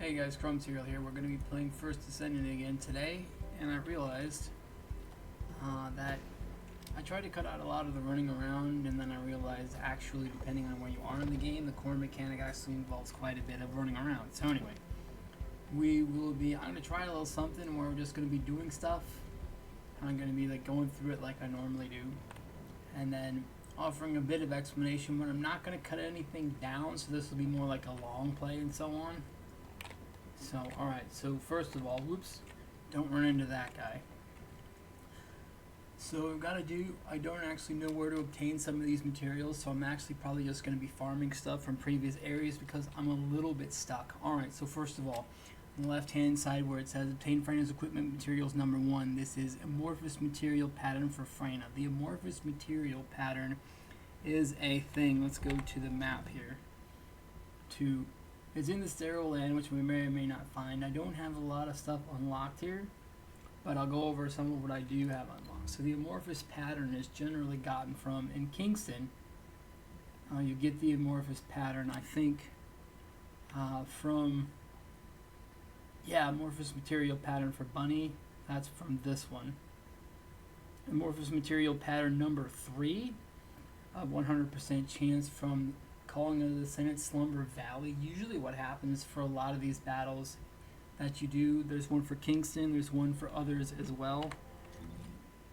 Hey guys, Crumbserial here. We're going to be playing First Descendant again today, and I realized that I tried to cut out a lot of the running around, and then I realized actually, depending on where you are in the game, the core mechanic actually involves quite a bit of running around. So anyway, I'm going to try a little something where we're just going to be doing stuff. I'm going to be like going through it like I normally do, and then offering a bit of explanation when I'm not going to cut anything down, so this will be more like a long play and so on. So, alright, so first of all, whoops, don't run into that guy. So I've got to do, I don't actually know where to obtain some of these materials, so I'm actually probably just going to be farming stuff from previous areas because I'm a little bit stuck. Alright, so first of all, on the left hand side where it says obtain Freyna's equipment materials number 1, this is amorphous material pattern for Freyna. The amorphous material pattern is a thing. Let's go to the map here. It's in the sterile land, which we may or may not find. I don't have a lot of stuff unlocked here, but I'll go over some of what I do have unlocked. So the amorphous pattern is generally gotten from, in Kingston, you get the amorphous pattern, I think, from, amorphous material pattern for Bunny, that's from this one. Amorphous material pattern number 3, 100% chance from Calling of the Descendant Slumber Valley. Usually what happens for a lot of these battles that you do, there's one for Kingston, there's one for others as well.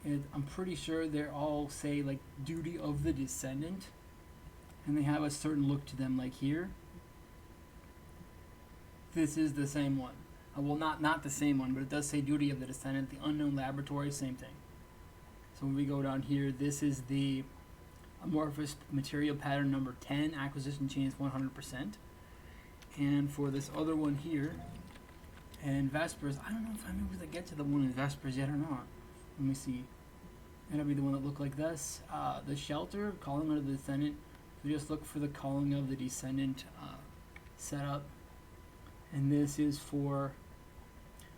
And I'm pretty sure they're all say like Duty of the Descendant, and they have a certain look to them like here. This is the same one. Well, not the same one, but it does say Duty of the Descendant, the Unknown Laboratory, same thing. So when we go down here, this is the amorphous material pattern number 10, acquisition chance 100%. And for this other one here, and Vespers, I don't know if I'm able to get to the one in Vespers yet or not. Let me see. That'll be the one that looked like this. The shelter, Calling of the Descendant. So just look for the Calling of the Descendant setup. And this is for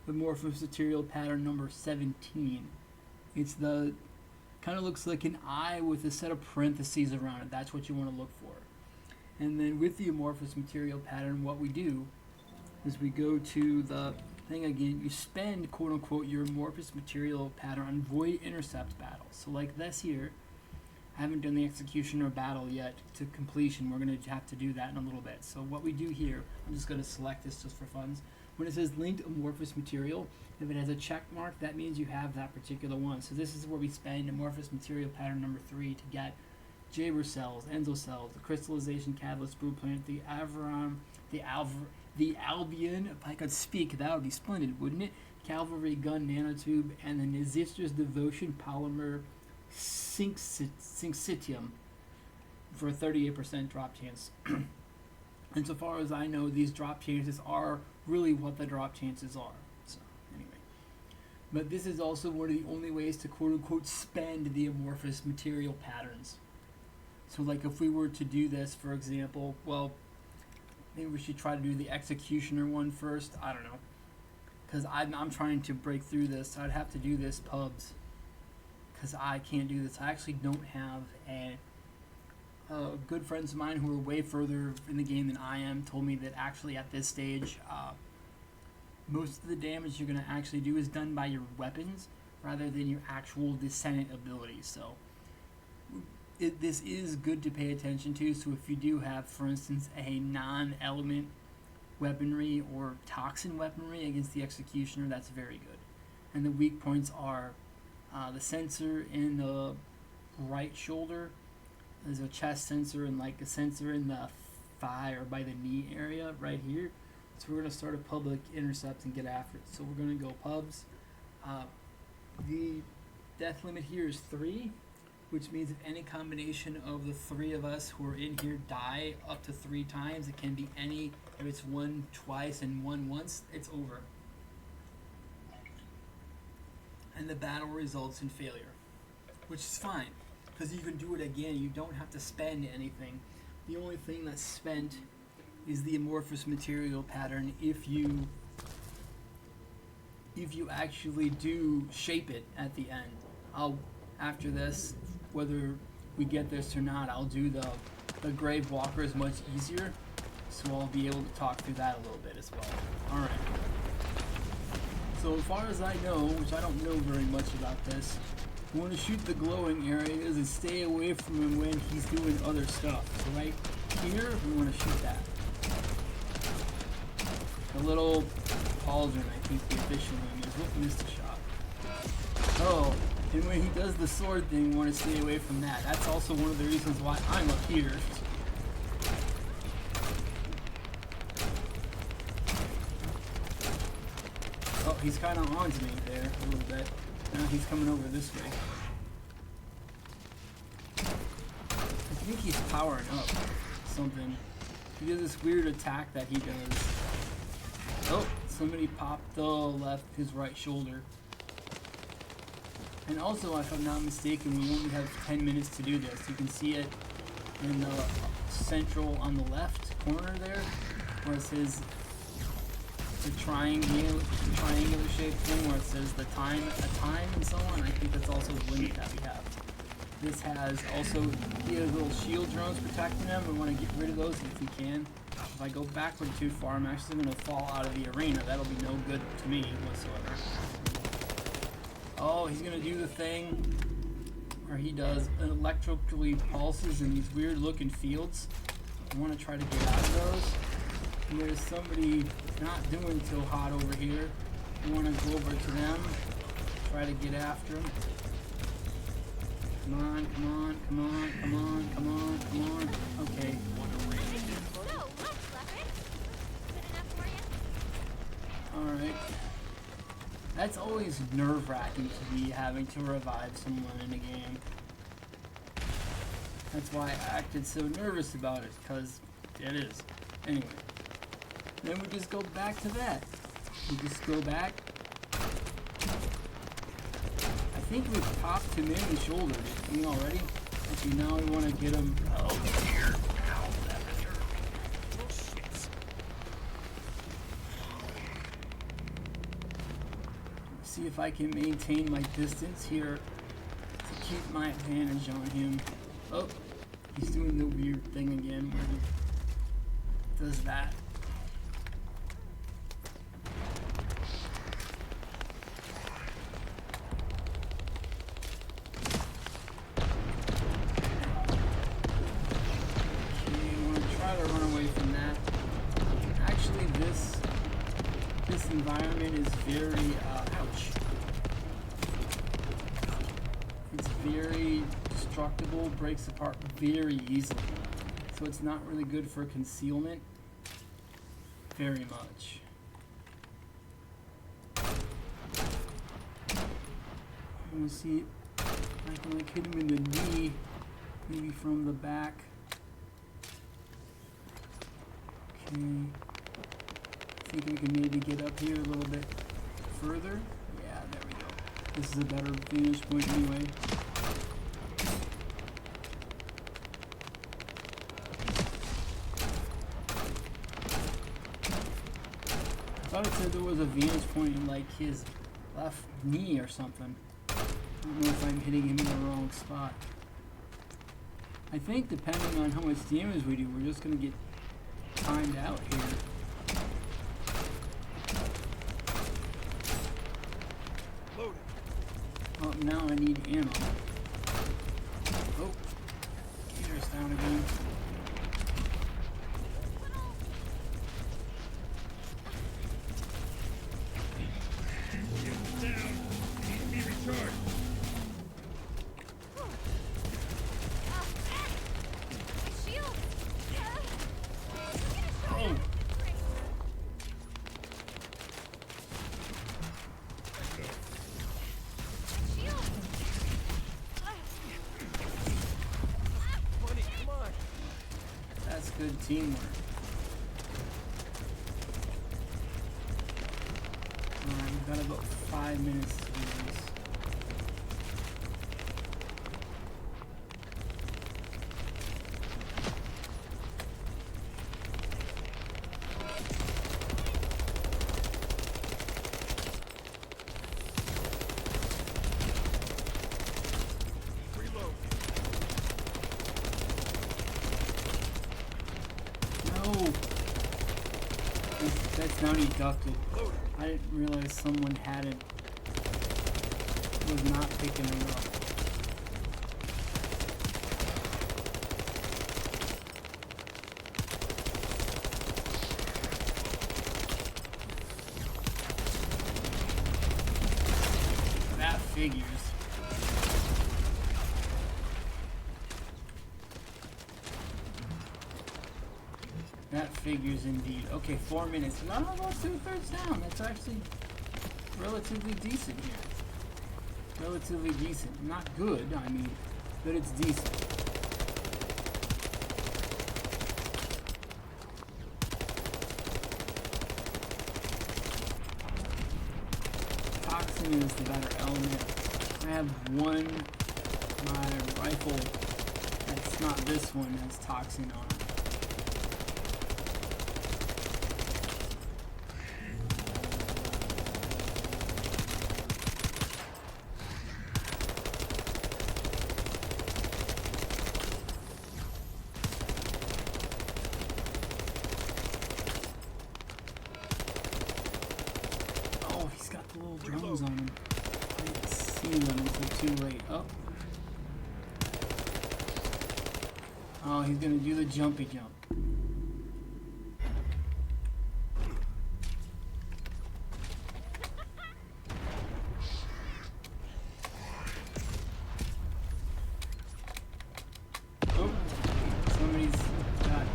the amorphous material pattern number 17. It's the kind of looks like an eye with a set of parentheses around it. That's what you want to look for. And then with the amorphous material pattern, what we do is we go to the thing again. You spend, quote unquote, your amorphous material pattern on void intercept battles. So like this here, I haven't done the executioner battle yet to completion. We're going to have to do that in a little bit. So what we do here, I'm just going to select this just for fun. When it says linked amorphous material, if it has a check mark, that means you have that particular one. So this is where we spend amorphous material pattern number 3 to get Jaber cells, Enzo cells, the crystallization catalyst brew plant, the Avron, the Albion. If I could speak, that would be splendid, wouldn't it? Cavalry gun nanotube, and the Nazister's devotion polymer syncytium for a 38% drop chance. And so far as I know, these drop chances are really what the drop chances are. So anyway, but this is also one of the only ways to quote unquote spend the amorphous material patterns. So like if we were to do this, for example, well, maybe we should try to do the executioner one first. I don't know, because I'm trying to break through this. I'd have to do this pubs, because I can't do this. I actually don't have a good friends of mine who are way further in the game than I am told me that actually at this stage, most of the damage you're going to actually do is done by your weapons rather than your actual Descendant abilities. So this is good to pay attention to. So if you do have, for instance, a non-element weaponry or toxin weaponry against the Executioner, that's very good. And the weak points are the sensor in the right shoulder. There's a chest sensor and like a sensor in the thigh or by the knee area right here. So we're going to start a public intercept and get after it. So we're going to go pubs. The death limit here is 3, which means if any combination of the 3 of us who are in here die up to 3 times, it can be any, if it's 1 twice and 1 once, it's over. And the battle results in failure, which is fine, because you can do it again. You don't have to spend anything. The only thing that's spent is the amorphous material pattern if you actually do shape it at the end. After this, whether we get this or not, I'll do the Grave Walker is much easier. so I'll be able to talk through that a little bit as well. Alright. So as far as I know, which I don't know very much about this, you want to shoot the glowing areas and stay away from him when he's doing other stuff. So right here, we want to shoot that. The little pauldron, I think the official name is. Whoop, missed a shot. Oh, and when he does the sword thing, you want to stay away from that. That's also one of the reasons why I'm up here. Oh, he's kind of on to me there a little bit. Now he's coming over this way. I think he's powering up something. He does this weird attack that he does. Oh, somebody popped his right shoulder. And also, if I'm not mistaken, we only have 10 minutes to do this. You can see it in the central on the left corner there, where it says the triangular shaped thing where it says the time and so on. I think that's also the limit that we have. This has also the little shield drones protecting them. We want to get rid of those if we can. If I go backward too far, I'm actually going to fall out of the arena. That'll be no good to me whatsoever. Oh, he's going to do the thing where he does electrically pulses in these weird looking fields. I want to try to get out of those. And there's somebody not doing so hot over here. We want to go over to them, try to get after them. Come on, come on, come on, come on, come on, come on. Okay. Alright. That's always nerve-wracking to be having to revive someone in a game. That's why I acted so nervous about it, because it is. Anyway. Then we just go back to that. We just go back. I think we've popped him in the shoulder, didn't we already? Actually, now we want to get him. Oh, here. Ow, that hurt. Oh, shit. See if I can maintain my distance here to keep my advantage on him. Oh, he's doing the weird thing again where he does that. Environment is very ouch. It's very destructible, breaks apart very easily. So it's not really good for concealment very much. I'm gonna see if I can hit him in the knee, maybe from the back. Okay. I think we can maybe get up here a little bit further. Yeah, there we go. This is a better vantage point anyway. I thought it said there was a vantage point in like his left knee or something. I don't know if I'm hitting him in the wrong spot. I think depending on how much damage we do, we're just going to get timed out here. Oh, now I need ammo. Oh, Gator's down again. Down. Need to be recharged. Oh. Good teamwork. Alright, we've got about 5 minutes to do this. That's now deducted. I didn't realize someone had it. Was not picking them up. That figures. That figures indeed. Okay, 4 minutes. Not almost 2/3 down. That's actually relatively decent here. Relatively decent. Not good, I mean, but it's decent. Toxin is the better element. I have one, my rifle, that's not this one, has toxin on it. Drums on him. I didn't see them until too late. Oh. Oh, he's gonna do the jumpy jump. Oh, somebody's got.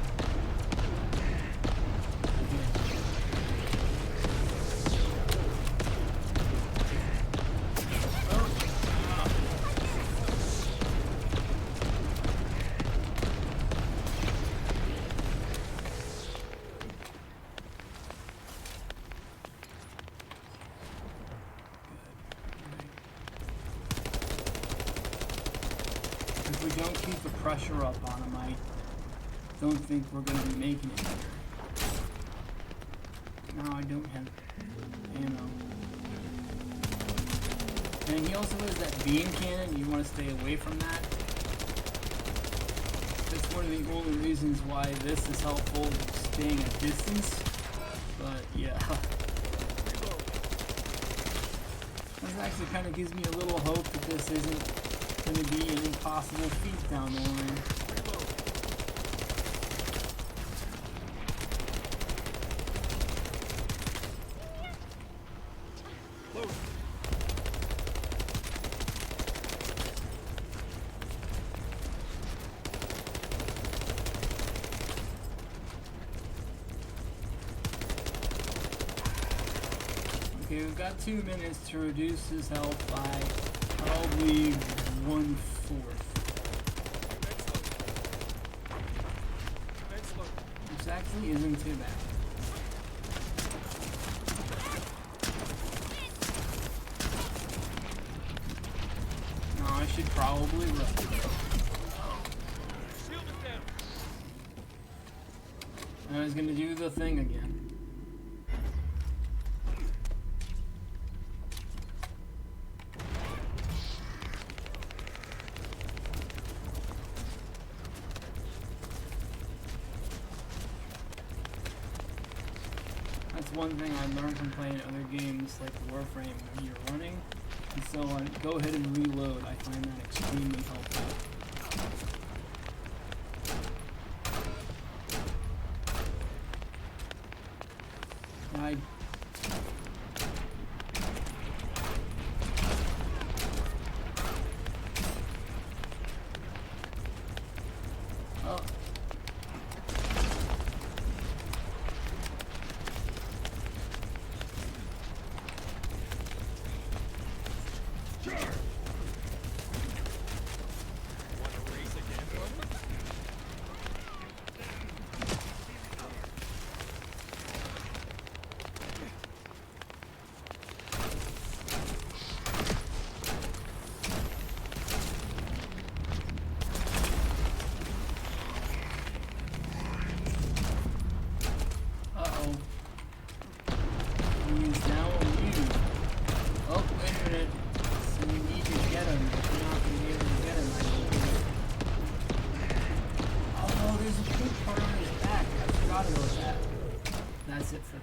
If we don't keep the pressure up on him, I don't think we're going to be making it here. No, I don't have ammo. And he also has that beam cannon. You want to stay away from that. That's one of the only reasons why this is helpful, staying at distance. But yeah. This actually kind of gives me a little hope that this isn't going to be an impossible feat down the line. Okay, we've got 2 minutes to reduce his health by probably 1/4. Which actually isn't too bad. No, I should probably run. I was gonna do the thing again. That's one thing I learned from playing other games like Warframe when you're running. And so go ahead and reload. I find that extremely helpful. I oh.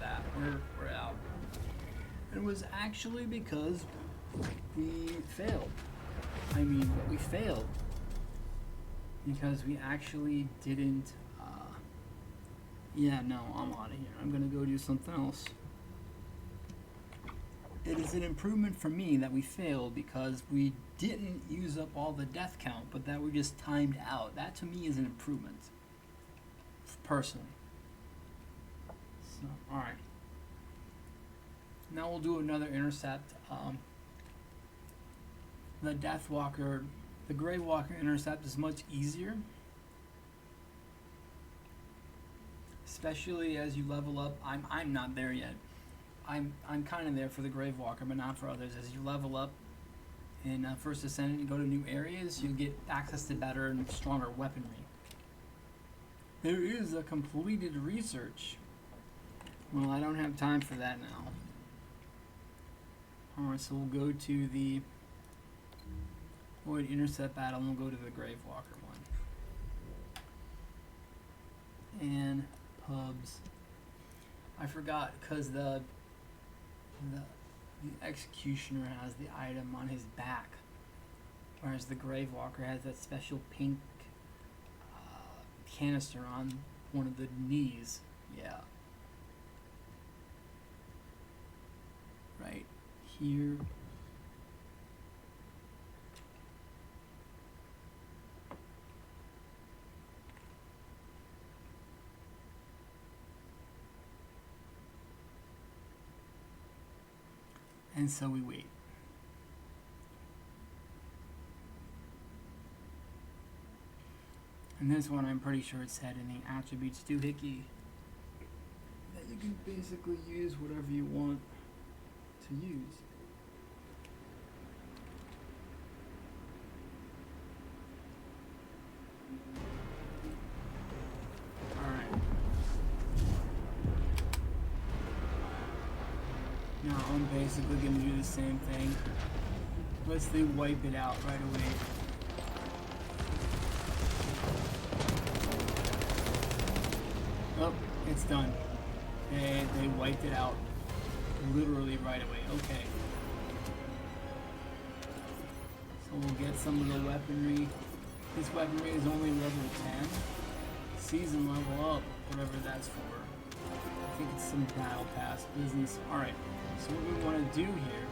that. We're out. It was actually because we failed. We failed because we actually didn't. Yeah, no, I'm out of here. I'm gonna go do something else. It is an improvement for me that we failed because we didn't use up all the death count, but that we just timed out. That to me is an improvement, personally. So, alright. Now we'll do another intercept. The the Grave Walker intercept is much easier. Especially as you level up. I'm not there yet. I'm kind of there for the Grave Walker, but not for others. As you level up in First Descendant and go to new areas, you get access to better and stronger weaponry. There is a completed research. Well, I don't have time for that now. Alright, so we'll go to the Void Intercept battle and we'll go to the Grave Walker one. And pubs. I forgot because the Executioner has the item on his back, whereas the Grave Walker has that special pink canister on one of the knees. Yeah. Right here. And so we wait. And this one, I'm pretty sure it said in the attributes doohickey that you can basically use whatever you want to use. Alright. Now I'm basically going to do the same thing. Unless they wipe it out right away. Oh, it's done. They wiped it out literally right away. Okay. So we'll get some of the weaponry. This weaponry is only level 10. Season level up, whatever that's for. I think it's some battle pass business. Alright, so what we want to do here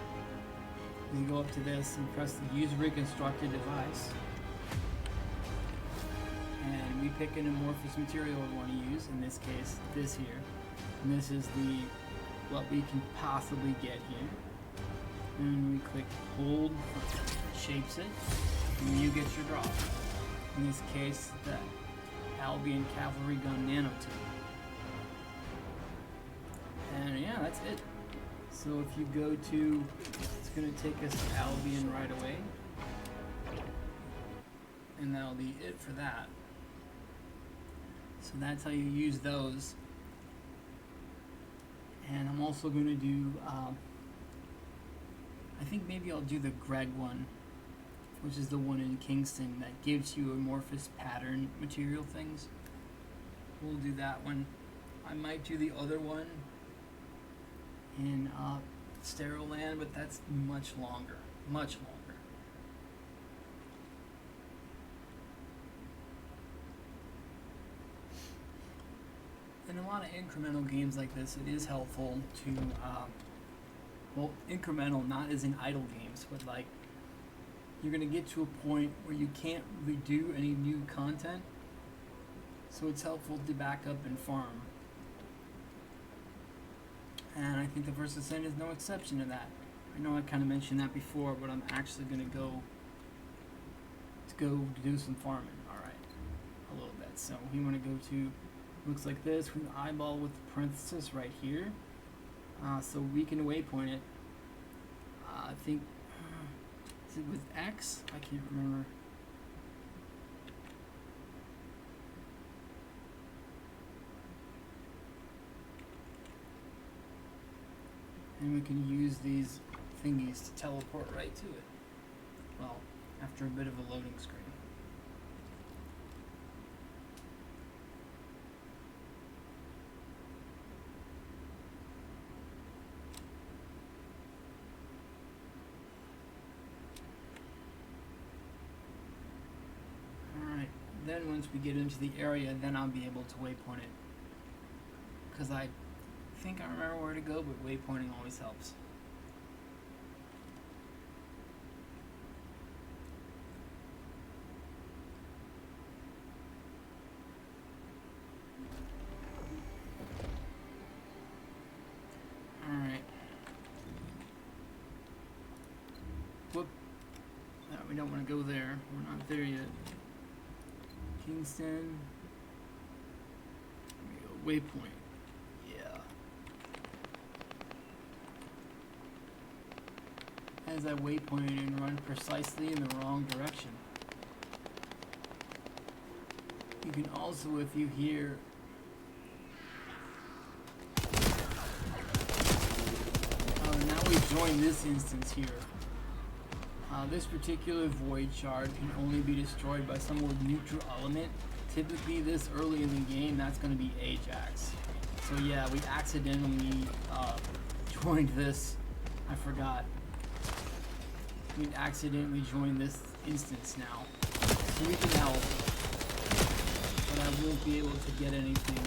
is you go up to this and press the use reconstructed device. And we pick an amorphous material we want to use, in this case, this here. And this is what we can possibly get here. And we click hold, shapes it, and you get your drop. In this case, the Albion Cavalry Gun Nanotube. And yeah, that's it. So if you go to, it's going to take us to Albion right away. And that'll be it for that. So that's how you use those. And I'm also going to do, I think maybe I'll do the Greg one, which is the one in Kingston that gives you amorphous pattern material things. We'll do that one. I might do the other one in Sterile Land, but that's much longer. Much longer. In a lot of incremental games like this, it is helpful to, well, incremental, not as in idle games, but like, you're going to get to a point where you can't really do any new content, so it's helpful to back up and farm. And I think the First Descent is no exception to that. I know I kind of mentioned that before, but I'm actually going to go do some farming. Alright, a little bit. So we want to go to, looks like this, with an eyeball with the parenthesis right here. So we can waypoint it. I think, is it with X? I can't remember. And we can use these thingies to teleport right to it. Well, after a bit of a loading screen. then once we get into the area, then I'll be able to waypoint it. Because I think I remember where to go, but waypointing always helps. Alright. Whoop. No, we don't want to go there. We're not there yet. Kingston. There we go. Waypoint. Yeah. As I waypoint and run precisely in the wrong direction. You can also, if you hear now we join this instance here. This particular void shard can only be destroyed by some neutral element. Typically this early in the game, that's going to be Ajax. So yeah, we accidentally joined this. I forgot. We accidentally joined this instance now. So we can help. But I won't be able to get anything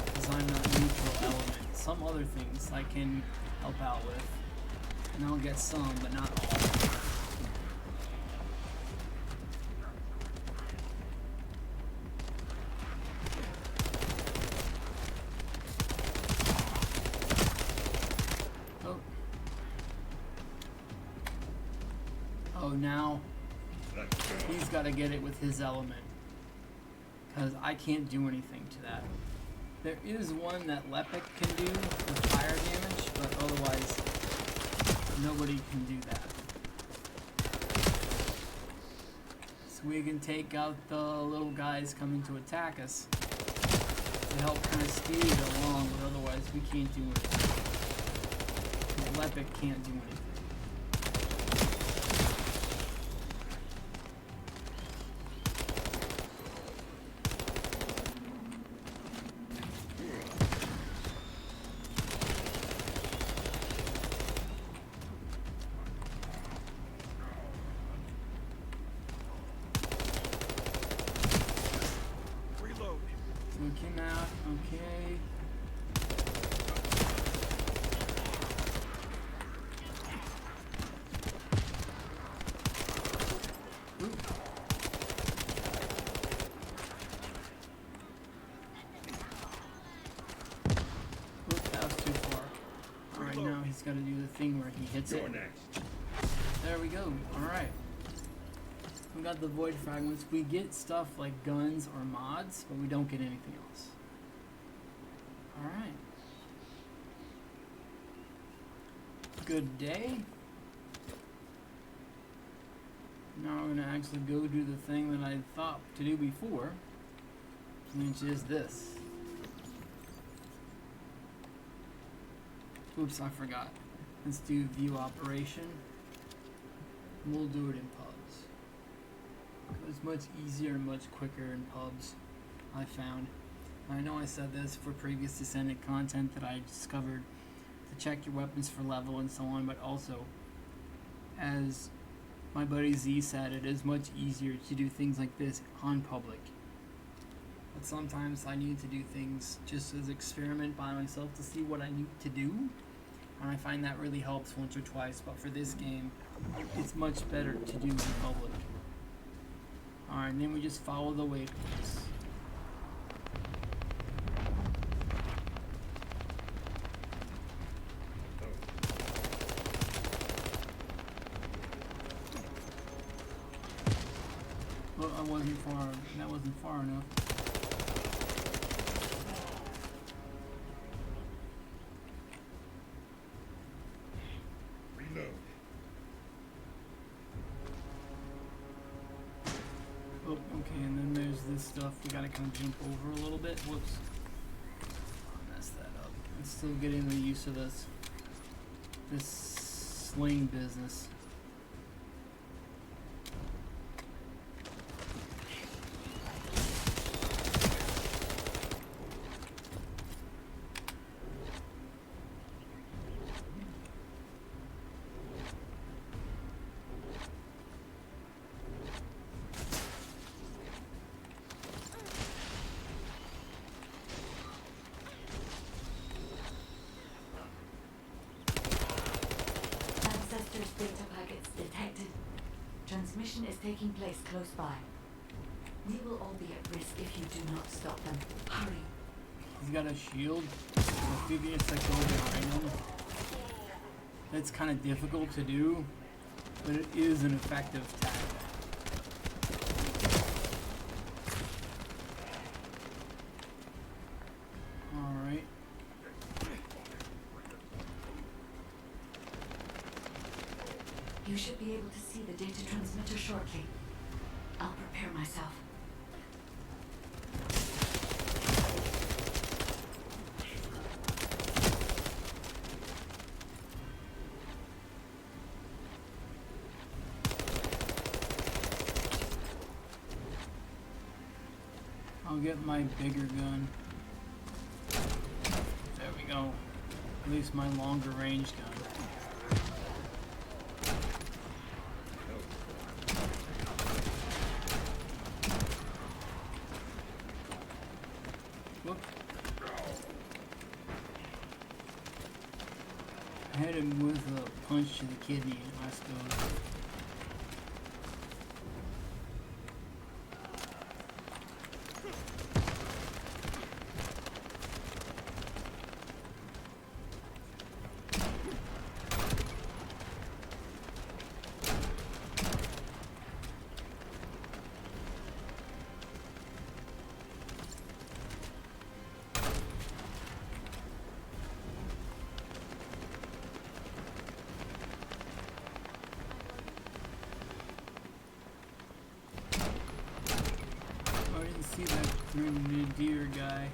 because I'm not neutral element. Some other things I can help out with. And I'll get some, but not all. Oh, now he's got to get it with his element. Because I can't do anything to that. There is one that Lepic can do with fire damage, but otherwise nobody can do that. So we can take out the little guys coming to attack us to help kind of steer it along, but otherwise we can't do anything. Lepic can't do anything. Took him out, okay. Ooh. Oop, that was too far. Alright, now he's got to do the thing where he hits it. There we go, alright. We got the void fragments. We get stuff like guns or mods, but we don't get anything else. Alright. Good day. Now we're gonna actually go do the thing that I thought to do before, which is this. Oops, I forgot. Let's do view operation. We'll do it in pubs. It's much easier and much quicker in pubs, I found. I know I said this for previous Descendant content that I discovered to check your weapons for level and so on, but also, as my buddy Z said, it is much easier to do things like this on public. But sometimes I need to do things just as experiment by myself to see what I need to do, and I find that really helps once or twice, but for this game, it's much better to do in public. Alright, and then we just follow the waypoints. Well, I wasn't far. That wasn't far enough. Reload. Oh, okay, and then there's this stuff we gotta kind of jump over a little bit. Whoops. I messed that up. I'm still getting the use of this sling business. Data packets detected. Transmission is taking place close by. We will all be at risk if you do not stop them. Hurry. He's got a shield. Amphibious like over behind him. That's kind of difficult to do, but it is an effective tactic. Alright. You should be able to see the data transmitter shortly. I'll prepare myself. I'll get my bigger gun. There we go. At least my longer range gun. Whoop. I hit him with a punch to the kidney, I suppose. See that grenadier guy.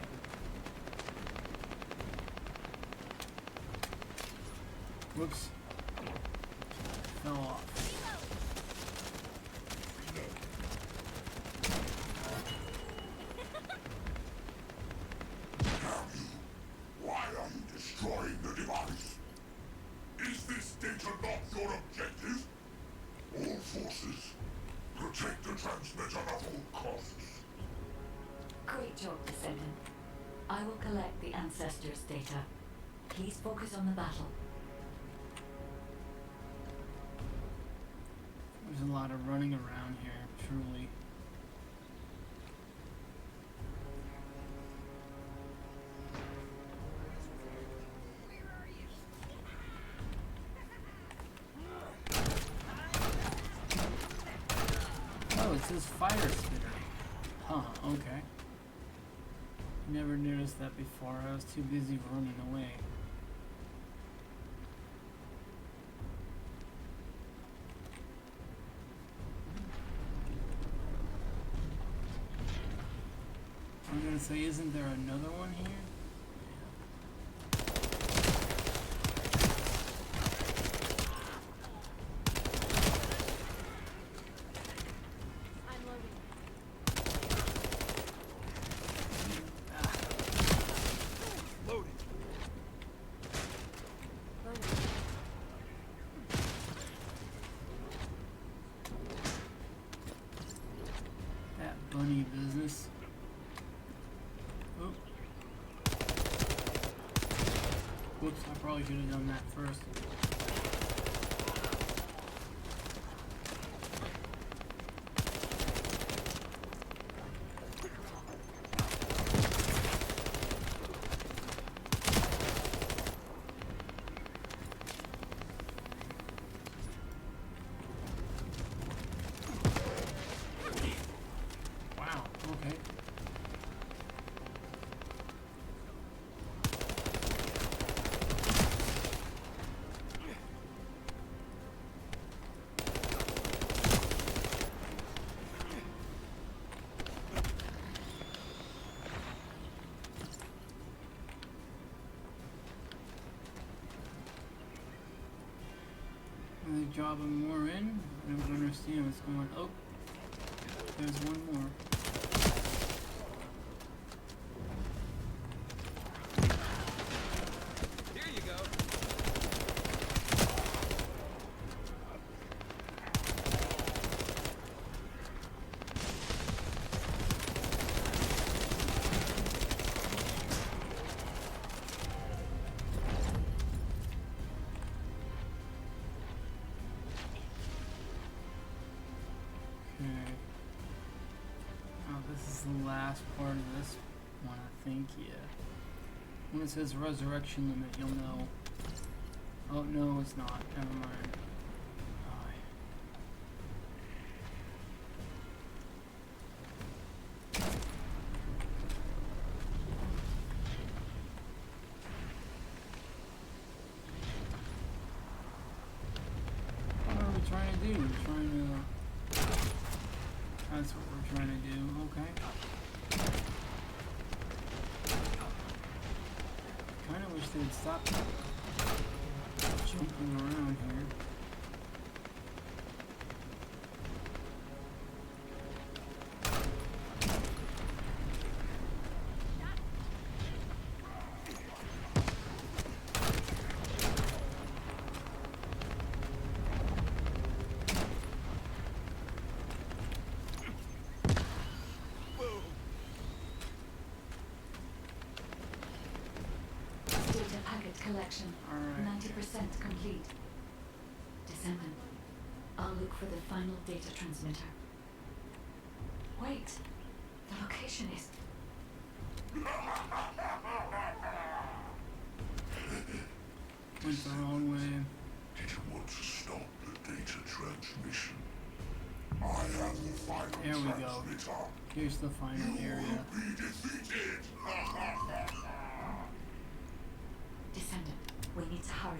Whoops. Fell off. Why are you destroying the device? Is this data not your objective? All forces, protect the transmitter at all costs. Great job, Descendant. I will collect the Ancestors' data. Please focus on the battle. There's a lot of running around here, truly. Oh, it says fire spitter. Huh, okay. Never noticed that before. I was too busy running away. I'm gonna say, isn't there another one here? Bunny business. Oh. Whoops, I probably should have done that first. Okay. They're dropping more in. I don't understand what's going on. Oh, there's one more. last part of this one, I think, yeah. When it says resurrection limit, you'll know. Oh, no, it's not. Never mind. What are we trying to do? We're trying to... That's what we're trying to do. Okay. Kind of wish they'd stop jumping around here. Data packet collection. Alright. 90% complete. Descendant. I'll look for the final data transmitter. Wait. The location is... Went the wrong way. Did you want to stop the data transmission? I have the final There we go. transmitter. Here's the final area. Be defeated! Descendant. We need to hurry.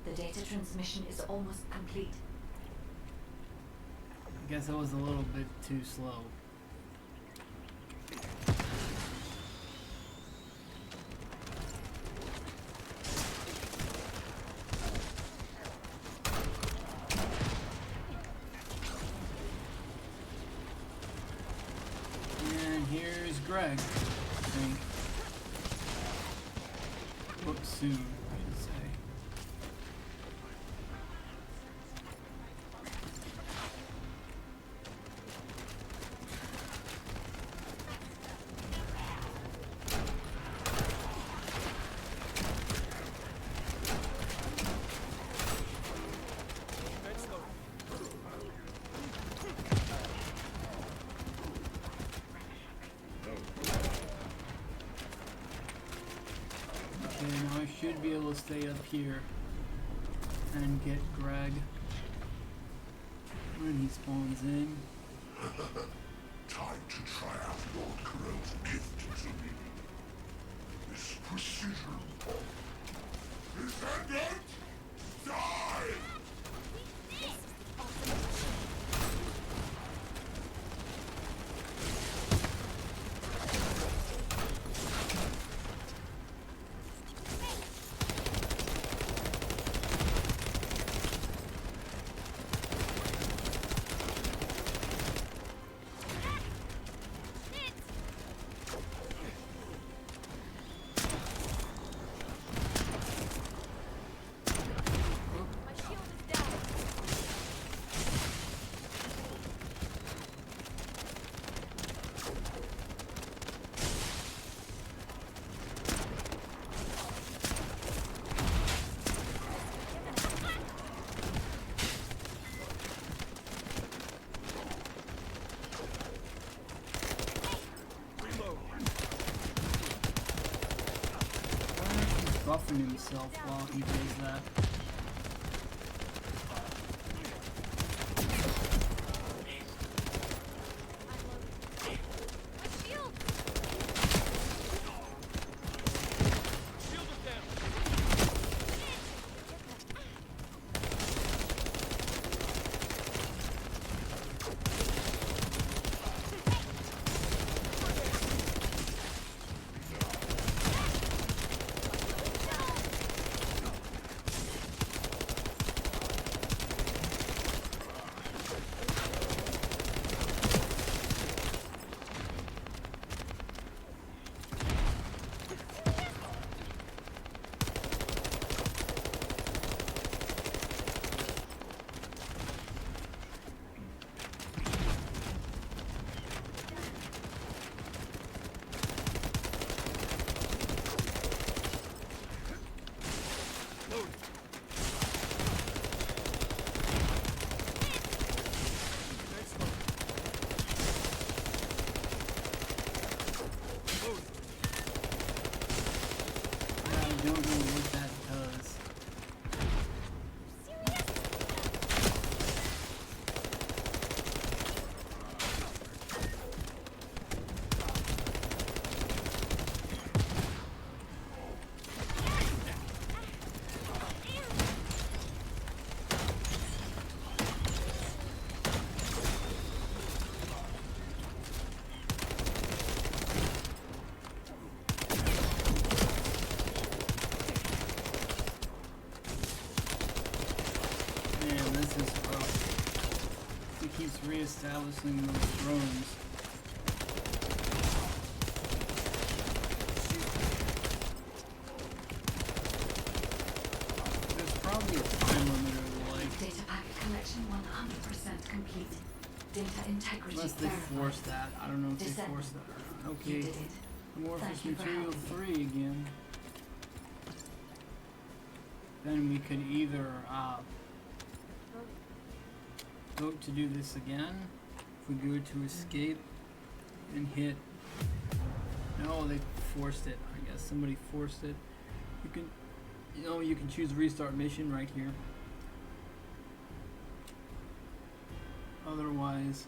The data transmission is almost complete. I guess I was a little bit too slow. And here's Greg, I think. Whoops, soon, I should say. Okay, now I should be able to stay up here and get Greg when he spawns in. Time to try out Lord Corell's gift to me. This precision bomb. Descendant! Die! Buffing himself while he does that. keeps reestablishing those drones. There's probably a time limiter, like Data packet collection 100% complete. Data integrity unless they verified. force that. I don't know if they Descendant. force that or not. You Okay, did it. amorphous Thank you for material helping 3 again. Then we could either vote to do this again. If we go to escape and hit, no, they forced it. I guess somebody forced it. You can, you can choose restart mission right here. Otherwise,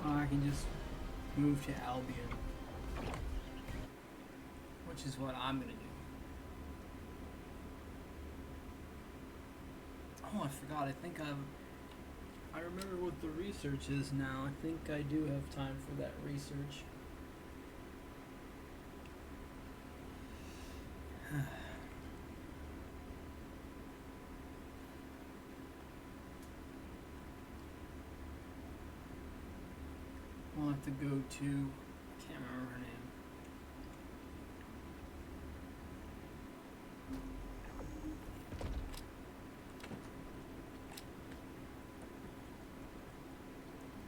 I can just move to Albion, which is what I'm gonna do. Oh, I forgot. I remember what the research is now. I think I do have time for that research. We'll have to go to, I can't remember her name.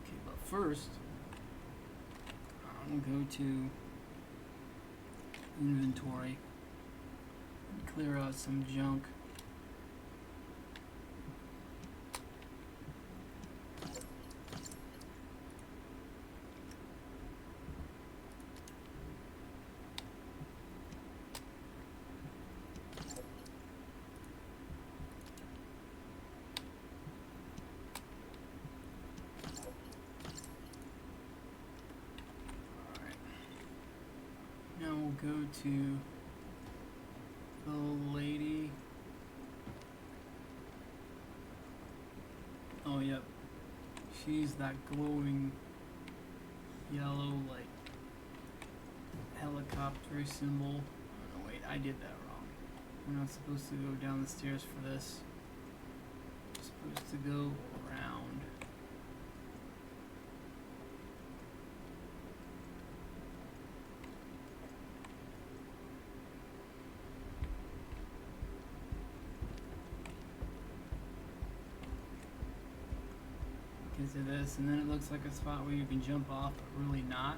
Okay, but first, I'll go to inventory and clear out some junk. Now we'll go to the lady. Oh, yep. She's that glowing yellow, like, helicopter symbol. Oh, no, wait, I did that wrong. We're not supposed to go down the stairs for this. We're supposed to go around. To this, and then it looks like a spot where you can jump off, but really not.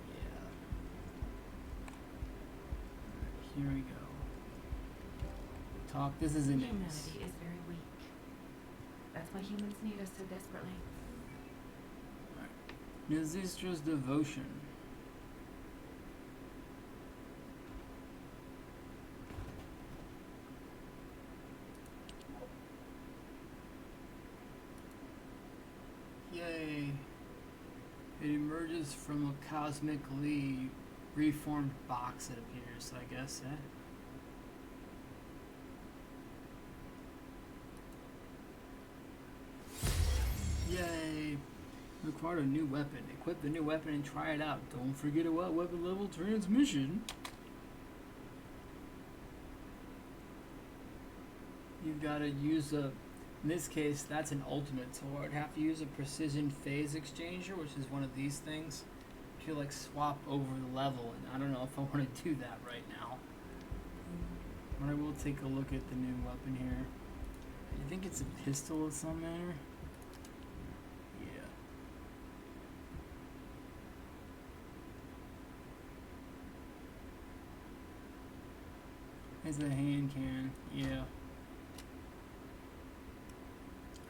Yeah. Alright, here we go. Talk. This is an Humanity is very weak. That's why humans need us so desperately. Nazistra's devotion. Yay. It emerges from a cosmically reformed box, it appears, I guess, eh? Yay. Required a new weapon. Equip the new weapon and try it out. Don't forget about weapon level transmission. You've got to use a... In this case, that's an ultimate, so I'd have to use a precision phase exchanger, which is one of these things, to like swap over the level, and I don't know if I want to do that right now. But I will take a look at the new weapon here. I think it's a pistol of some manner. Yeah. It's a hand cannon, yeah.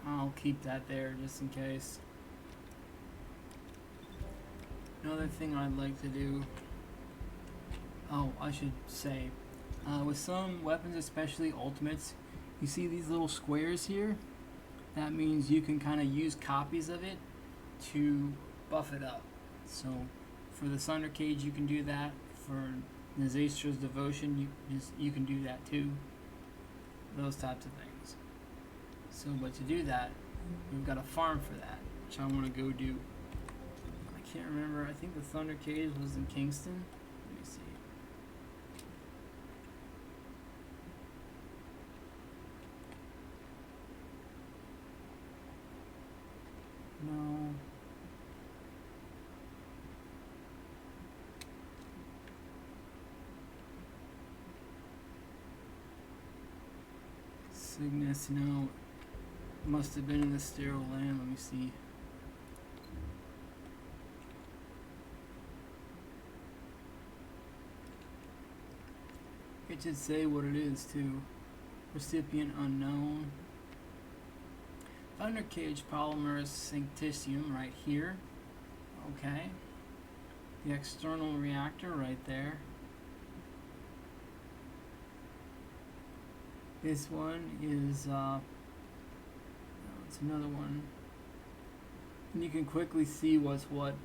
I'll keep that there just in case. Another thing I'd like to do, oh, I should say, with some weapons, especially ultimates, you see these little squares here? That means you can kind of use copies of it to buff it up. So for the Thunder Cage you can do that, for Nazistra's Devotion you can do that too. Those types of things. So, but to do that, we've got a farm for that, which I want to go do. I can't remember. I think the Thunder Cage was in Kingston. Let me see. Cygnus, no. Must have been in the sterile land. Let me see. It should say what it is too. Recipient unknown. Thunder cage polymer syncytium right here. Okay. The external reactor right there. This one is it's another one. And you can quickly see what's what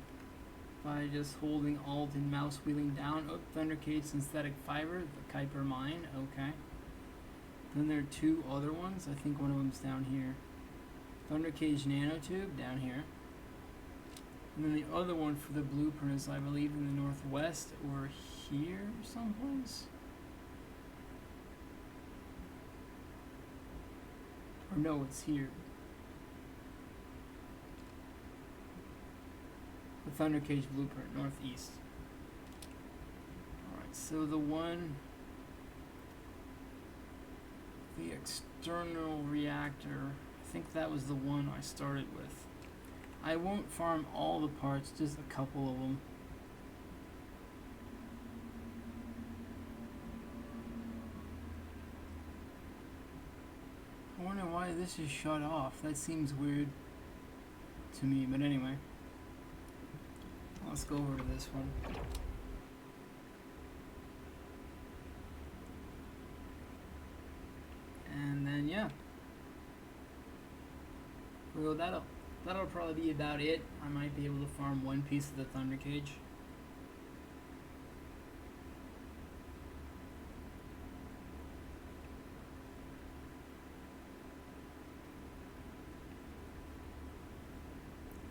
by just holding Alt and mouse wheeling down. Oh, Thunder cage synthetic fiber, the Kuiper mine. Okay. Then there are two other ones. I think one of them's down here. Thunder cage nanotube down here. And then the other one for the blueprint is, I believe, in the northwest or here someplace. Or no, it's here. The Thunder cage blueprint, northeast. Alright, so the one, the external reactor, I think that was the one I started with. I won't farm all the parts, just a couple of them. I wonder why this is shut off. That seems weird to me, but anyway. Let's go over to this one. And then yeah. Well, that'll probably be about it. I might be able to farm one piece of the Thunder cage.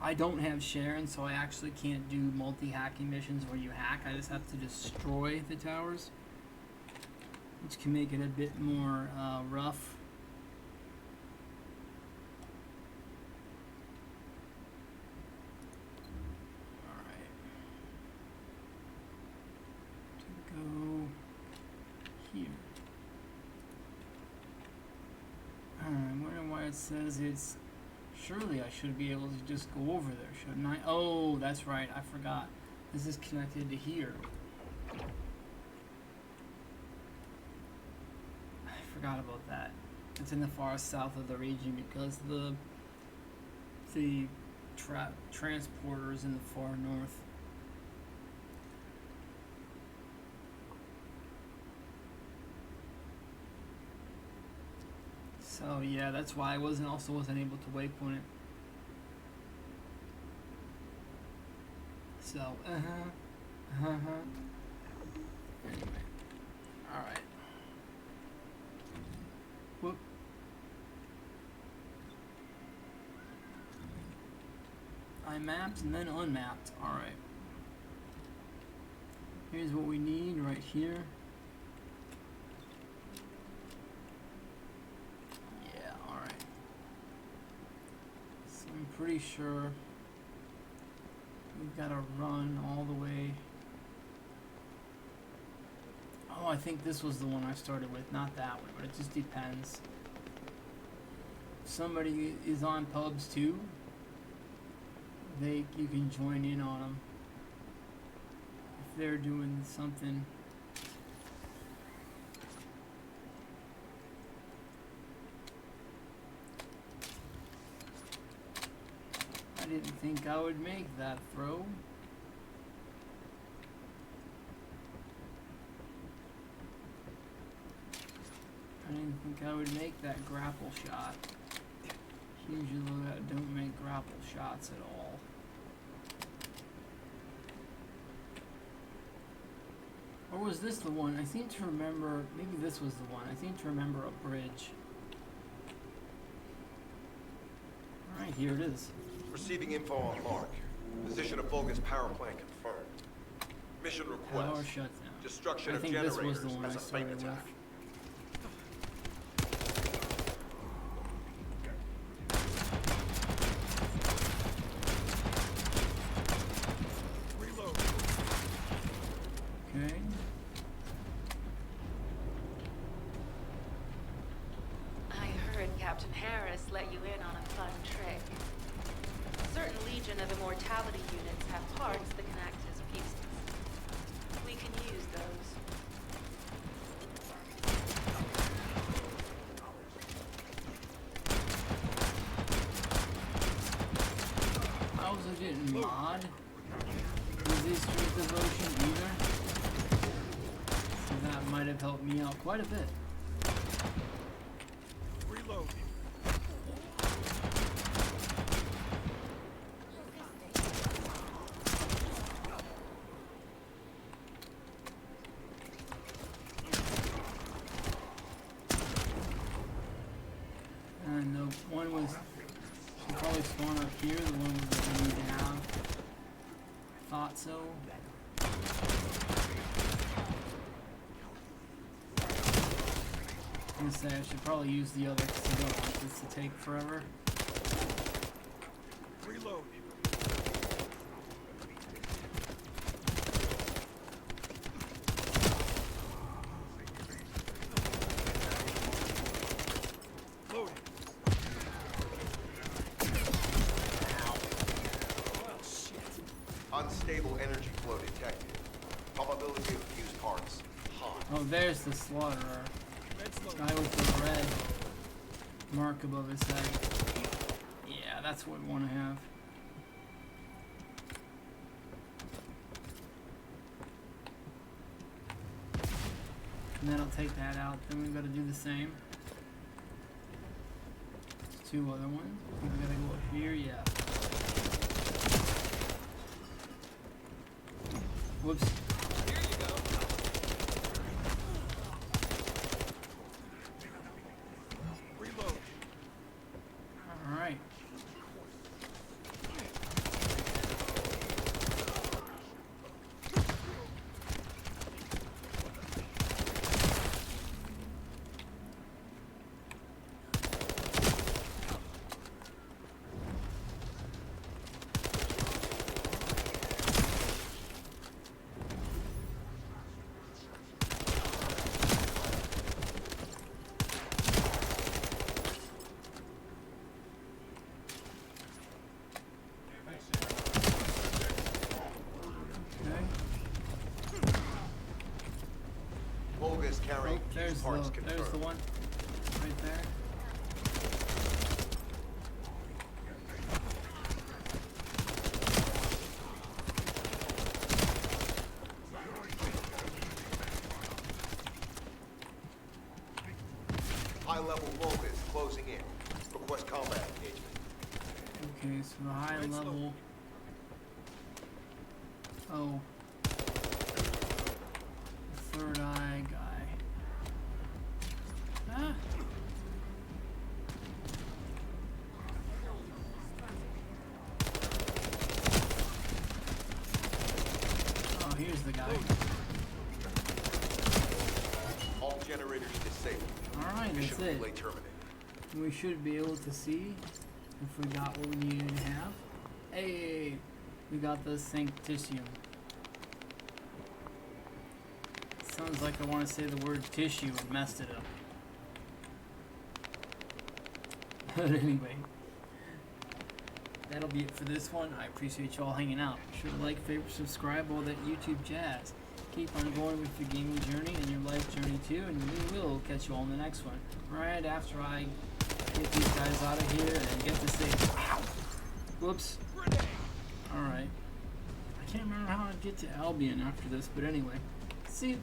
I don't have Sharon, so I actually can't do multi-hacking missions where you hack. I just have to destroy the towers, which can make it a bit more rough. Alright. To go here. I wonder why it says it's... Surely I should be able to just go over there, shouldn't I? Oh, that's right, I forgot. This is connected to here. I forgot about that. It's in the far south of the region because the transporter is in the far north. So yeah, that's why I wasn't able to waypoint it. So anyway, all right. Whoop. I mapped and then unmapped. All right. Here's what we need right here. I'm pretty sure we've got to run all the way. Oh, I think this was the one I started with, not that one, but it just depends. If somebody is on pubs too, you can join in on them if they're doing something. I didn't think I would make that throw. I didn't think I would make that grapple shot. Usually I don't make grapple shots at all. Or was this the one? I seem to remember, maybe this was the one. I seem to remember a bridge. Alright, here it is. Receiving info on mark. Position of Vulcan's power plant confirmed. Mission request. Power shutdown. Destruction I of think this generators was the one as I a flank started attack. with. Reload. Okay. I Captain Harris let you in on a fun trick. Certain Legion of Immortality units have parts that can act as fuses. We can use those. I also didn't mod Resistance Devotion either. So that might have helped me out quite a bit. Reload. And the one was should probably spawn up here. The one was that we need to have. I thought so. I'm gonna say I should probably use the other because I don't want this to take forever. Reload. Loading. Unstable energy flow detected. Probability of fused parts high. Oh, there's the slaughterer. Guy with the red mark above his head. Yeah, that's what we want to have. And then I'll take that out. Then we've got to do the same. There's two other ones. We've got to go up here. Yeah. Whoops. Reload. Alright. Volga is carrying Oh, fused parts confirmed. there's the one. Right there. High-level Volga is closing in. Request combat engagement. Okay, so the high level. Oh. Third eye guy. Ah. Oh, here's the guy. All generators disabled. Alright, that's Mission it. relay terminated. We should be able to see if we got what we needed to have. Hey, we got the Sanctitium. Sounds like I want to say the word tissue and messed it up. But anyway, that'll be it for this one. I appreciate you all hanging out. Be sure to like, favorite, subscribe, all that YouTube jazz. Keep on going with your gaming journey and your life journey too, and we will catch you all in the next one. Right after I get these guys out of here and get to save. Ow! Whoops. Alright. I can't remember how I'd get to Albion after this, but anyway. See you.